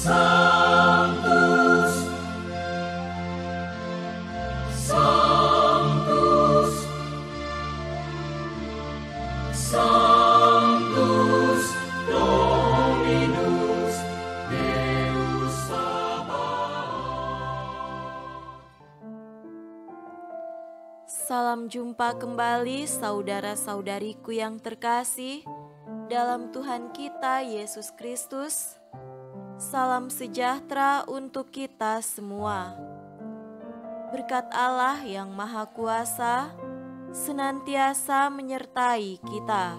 Sanctus, Sanctus, Sanctus Dominus Deus Sabaoth. Salam jumpa kembali saudara-saudariku yang terkasih dalam Tuhan kita Yesus Kristus. Salam sejahtera untuk kita semua. Berkat Allah yang Maha Kuasa senantiasa menyertai kita.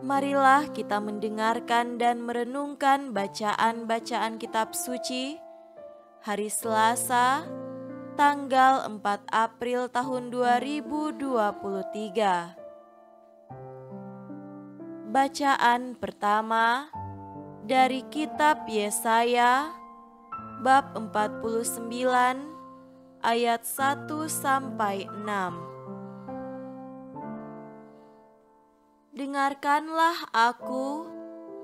Marilah kita mendengarkan dan merenungkan bacaan-bacaan kitab suci hari Selasa, tanggal 4 April tahun 2023. Bacaan pertama dari kitab Yesaya bab 49 ayat 1 sampai 6. Dengarkanlah aku,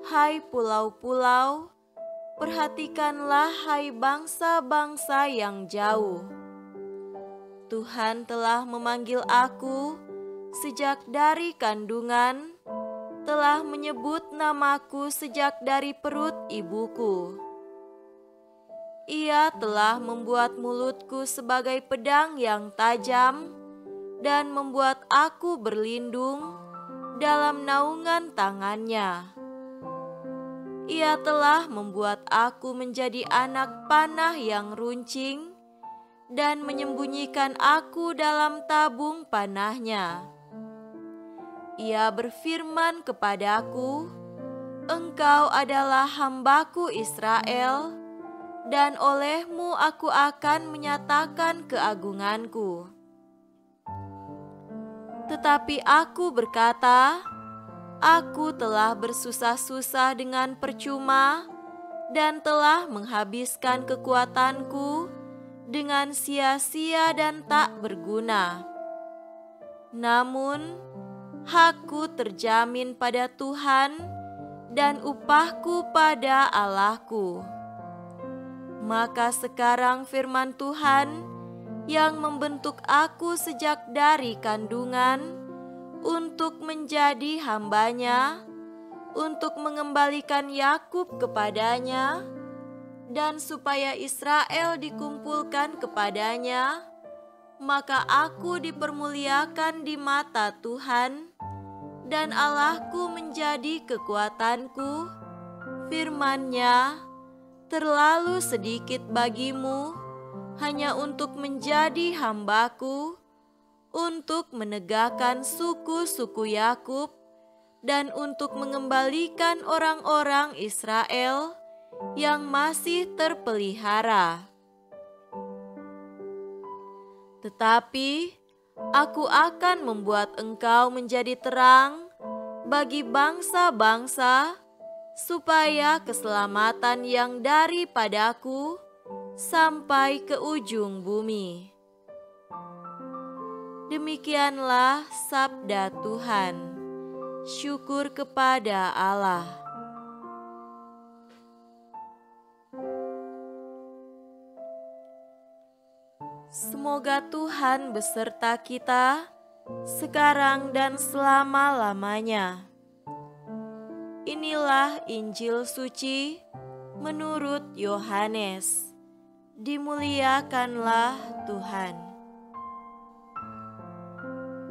hai pulau-pulau, perhatikanlah hai bangsa-bangsa yang jauh. Tuhan telah memanggil aku sejak dari kandungan, telah menyebut namaku sejak dari perut ibuku. Ia telah membuat mulutku sebagai pedang yang tajam dan membuat aku berlindung dalam naungan tangannya. Ia telah membuat aku menjadi anak panah yang runcing dan menyembunyikan aku dalam tabung panahnya. Ia berfirman kepadaku, "Engkau adalah hambaku Israel, dan olehmu aku akan menyatakan keagunganku." Tetapi aku berkata, "Aku telah bersusah-susah dengan percuma dan telah menghabiskan kekuatanku dengan sia-sia dan tak berguna. Namun, hakku terjamin pada Tuhan dan upahku pada Allahku." Maka sekarang firman Tuhan yang membentuk aku sejak dari kandungan untuk menjadi hambanya, untuk mengembalikan Yakub kepadanya, dan supaya Israel dikumpulkan kepadanya, maka aku dipermuliakan di mata Tuhan, dan Allahku menjadi kekuatanku. Firman-Nya, "Terlalu sedikit bagimu hanya untuk menjadi hambaku, untuk menegakkan suku-suku Yakub, dan untuk mengembalikan orang-orang Israel yang masih terpelihara. Tetapi aku akan membuat engkau menjadi terang bagi bangsa-bangsa, supaya keselamatan yang daripadaku sampai ke ujung bumi." Demikianlah sabda Tuhan. Syukur kepada Allah. Semoga Tuhan beserta kita sekarang dan selama-lamanya. Inilah Injil suci menurut Yohanes. Dimuliakanlah Tuhan.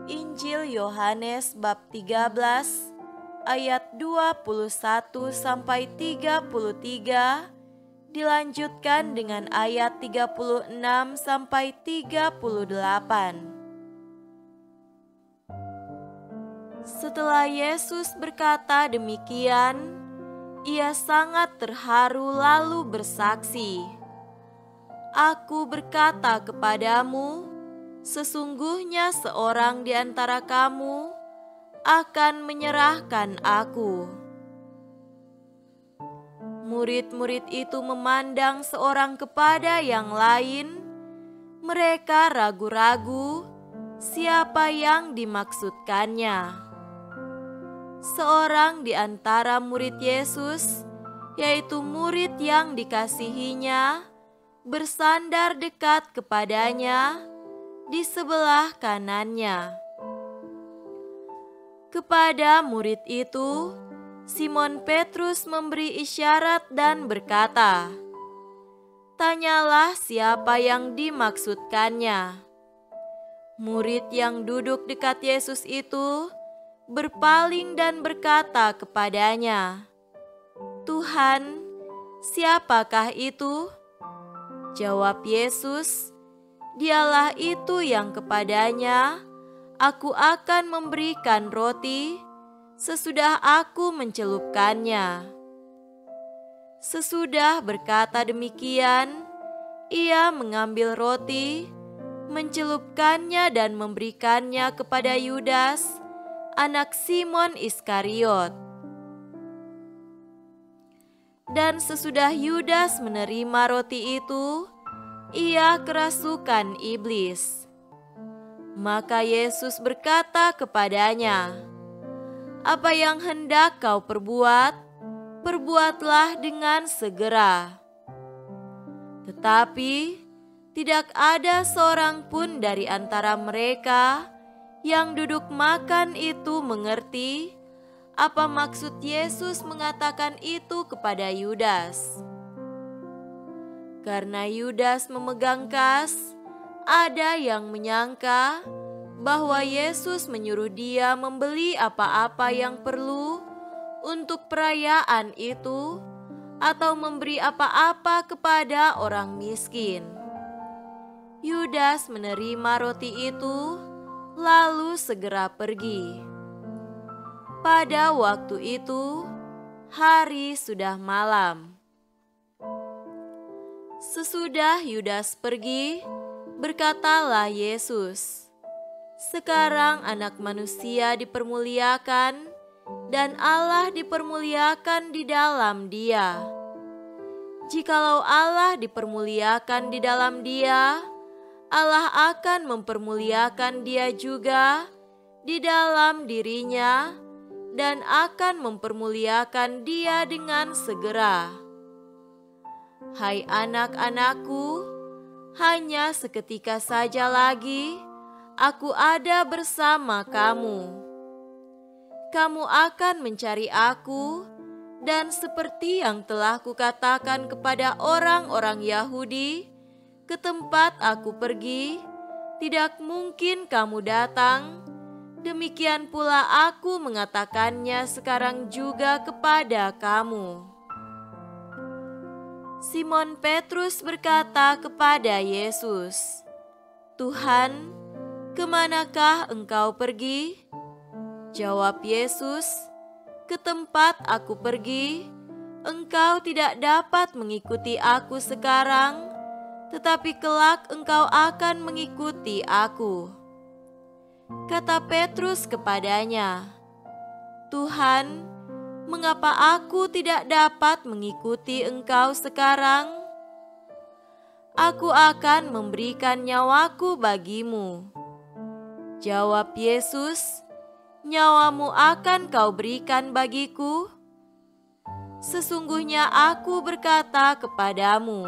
Injil Yohanes bab 13 ayat 21 sampai 33, dilanjutkan dengan ayat 36 sampai 38. Setelah Yesus berkata demikian, Ia sangat terharu lalu bersaksi, "Aku berkata kepadamu, sesungguhnya seorang di antara kamu akan menyerahkan Aku." Murid-murid itu memandang seorang kepada yang lain. Mereka ragu-ragu siapa yang dimaksudkannya. seorang di antara murid Yesus, yaitu murid yang dikasihinya, bersandar dekat kepadanya di sebelah kanannya. Kepada murid itu, Simon Petrus memberi isyarat dan berkata, "Tanyalah siapa yang dimaksudkannya." Murid yang duduk dekat Yesus itu berpaling dan berkata kepadanya, "Tuhan, siapakah itu?" Jawab Yesus, "Dialah itu yang kepadanya Aku akan memberikan roti sesudah aku mencelupkannya." Sesudah berkata demikian, ia mengambil roti, mencelupkannya dan memberikannya kepada Yudas, anak Simon Iskariot. Dan sesudah Yudas menerima roti itu, ia kerasukan iblis. Maka Yesus berkata kepadanya, "Apa yang hendak kau perbuat, perbuatlah dengan segera." Tetapi tidak ada seorang pun dari antara mereka yang duduk makan itu mengerti apa maksud Yesus mengatakan itu kepada Yudas. Karena Yudas memegang kas, ada yang menyangka bahwa Yesus menyuruh dia membeli apa-apa yang perlu untuk perayaan itu atau memberi apa-apa kepada orang miskin. Yudas menerima roti itu, lalu segera pergi. Pada waktu itu, hari sudah malam. Sesudah Yudas pergi, berkatalah Yesus, "Sekarang Anak Manusia dipermuliakan dan Allah dipermuliakan di dalam Dia. Jikalau Allah dipermuliakan di dalam Dia, Allah akan mempermuliakan Dia juga di dalam dirinya dan akan mempermuliakan Dia dengan segera. Hai anak-anakku, hanya seketika saja lagi aku ada bersama kamu. Kamu akan mencari aku, dan seperti yang telah kukatakan kepada orang-orang Yahudi, ke tempat aku pergi, tidak mungkin kamu datang. Demikian pula aku mengatakannya sekarang juga kepada kamu." Simon Petrus berkata kepada Yesus, "Tuhan, kemanakah engkau pergi?" Jawab Yesus, "Ke tempat aku pergi, engkau tidak dapat mengikuti aku sekarang, tetapi kelak engkau akan mengikuti aku." Kata Petrus kepadanya, "Tuhan, mengapa aku tidak dapat mengikuti engkau sekarang? Aku akan memberikan nyawaku bagimu." Jawab Yesus, "Nyawamu akan kau berikan bagiku? Sesungguhnya aku berkata kepadamu,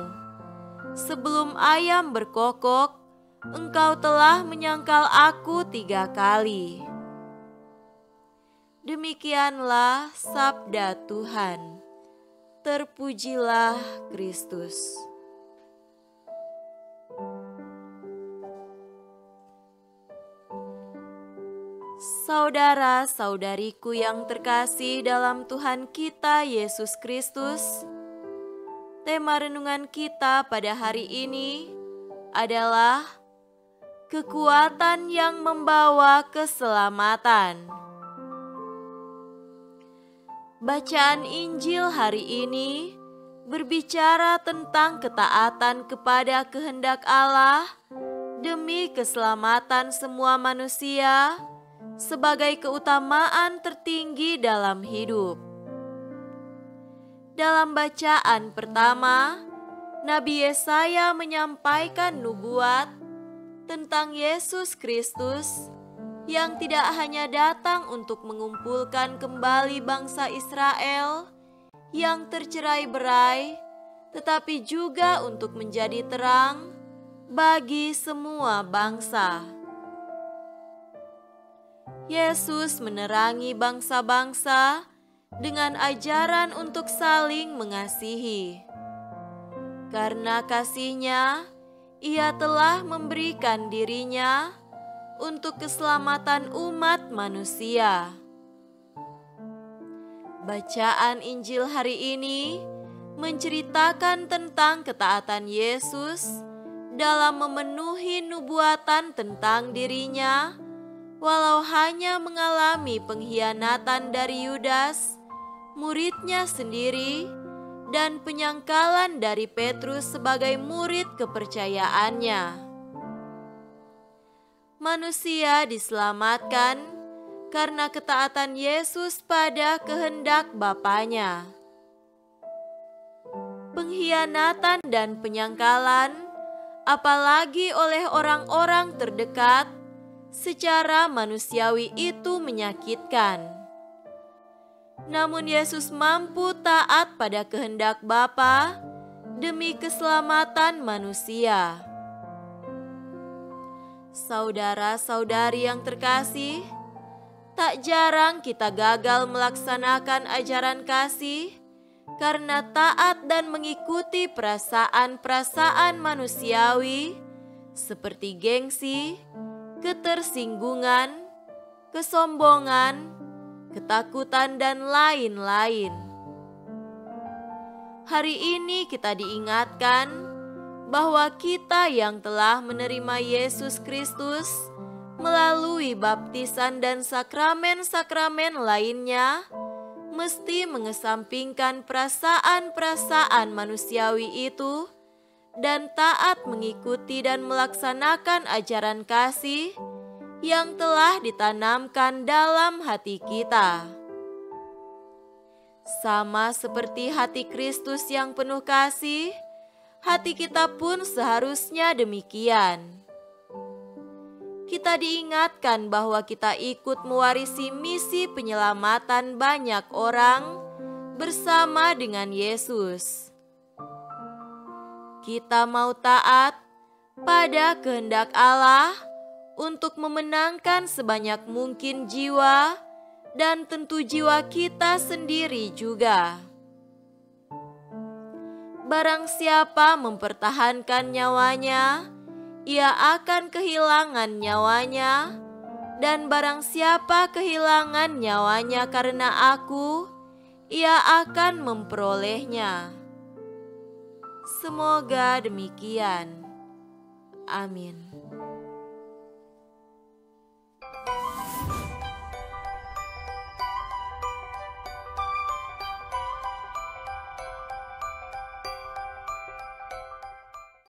sebelum ayam berkokok, engkau telah menyangkal aku 3 kali." Demikianlah sabda Tuhan. Terpujilah Kristus. Saudara-saudariku yang terkasih dalam Tuhan kita Yesus Kristus, tema renungan kita pada hari ini adalah kekuatan yang membawa keselamatan. Bacaan Injil hari ini berbicara tentang ketaatan kepada kehendak Allah demi keselamatan semua manusia sebagai keutamaan tertinggi dalam hidup. Dalam bacaan pertama, Nabi Yesaya menyampaikan nubuat tentang Yesus Kristus yang tidak hanya datang untuk mengumpulkan kembali bangsa Israel yang tercerai-berai, tetapi juga untuk menjadi terang bagi semua bangsa. Yesus menerangi bangsa-bangsa dengan ajaran untuk saling mengasihi. Karena kasih-Nya, Ia telah memberikan diri-Nya untuk keselamatan umat manusia. Bacaan Injil hari ini menceritakan tentang ketaatan Yesus dalam memenuhi nubuatan tentang diri-Nya, walau hanya mengalami pengkhianatan dari Yudas, murid-Nya sendiri, dan penyangkalan dari Petrus sebagai murid kepercayaannya. Manusia diselamatkan karena ketaatan Yesus pada kehendak Bapa-Nya. Pengkhianatan dan penyangkalan, apalagi oleh orang-orang terdekat, secara manusiawi itu menyakitkan. Namun Yesus mampu taat pada kehendak Bapa demi keselamatan manusia. Saudara-saudari yang terkasih, tak jarang kita gagal melaksanakan ajaran kasih karena taat dan mengikuti perasaan-perasaan manusiawi seperti gengsi, ketersinggungan, kesombongan, ketakutan, dan lain-lain. Hari ini kita diingatkan bahwa kita yang telah menerima Yesus Kristus melalui baptisan dan sakramen-sakramen lainnya mesti mengesampingkan perasaan-perasaan manusiawi itu dan taat mengikuti dan melaksanakan ajaran kasih yang telah ditanamkan dalam hati kita. Sama seperti hati Kristus yang penuh kasih, hati kita pun seharusnya demikian. Kita diingatkan bahwa kita ikut mewarisi misi penyelamatan banyak orang bersama dengan Yesus. Kita mau taat pada kehendak Allah untuk memenangkan sebanyak mungkin jiwa dan tentu jiwa kita sendiri juga. Barang siapa mempertahankan nyawanya, ia akan kehilangan nyawanya, dan barang siapa kehilangan nyawanya karena Aku, ia akan memperolehnya. Semoga demikian. Amin.